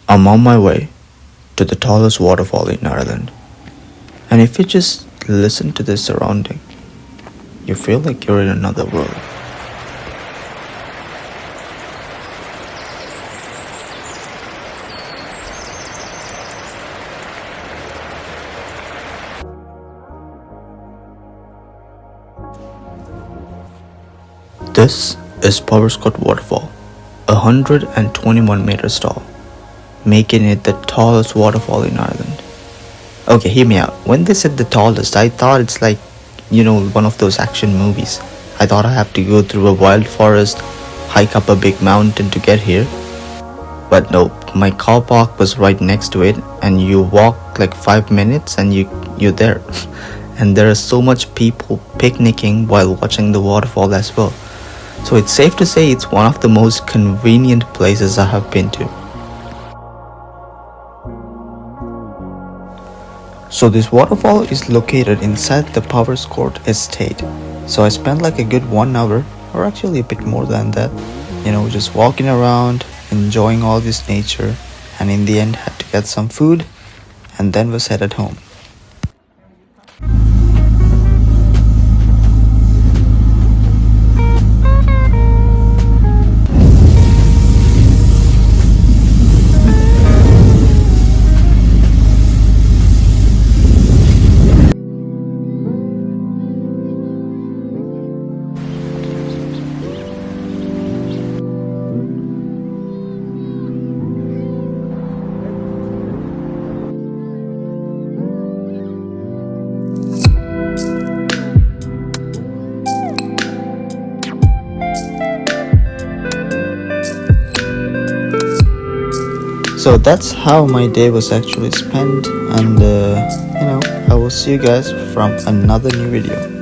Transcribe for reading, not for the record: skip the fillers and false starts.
I'm on my way to the tallest waterfall in Ireland. And if you just listen to the surrounding, you feel like you're in another world. This is Powerscourt Waterfall, 121 meters tall, making it the tallest waterfall in Ireland. Okay, hear me out. When they said the tallest, I thought it's like, one of those action movies. I thought I have to go through a wild forest, hike up a big mountain to get here. But no, my car park was right next to it, and you walk like 5 minutes and you're there. And there are so much people picnicking while watching the waterfall as well. So it's safe to say it's one of the most convenient places I have been to. So this waterfall is located inside the Powerscourt Estate. So I spent like a good 1 hour, or actually a bit more than that, just walking around, enjoying all this nature, and in the end had to get some food and then was headed home. So that's how my day was actually spent, and I will see you guys from another new video.